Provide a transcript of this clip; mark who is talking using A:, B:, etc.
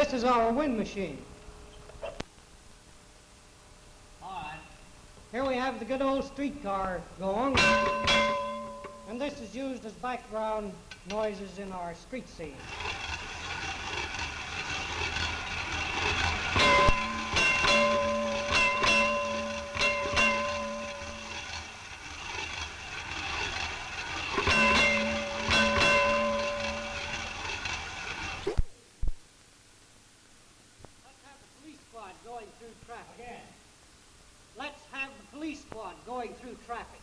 A: this is our wind machine.
B: All right.
A: Here we have the good old streetcar going. And this is used as background noises in our street scene. Going through traffic.
B: Again.
A: Let's have the police squad going through traffic.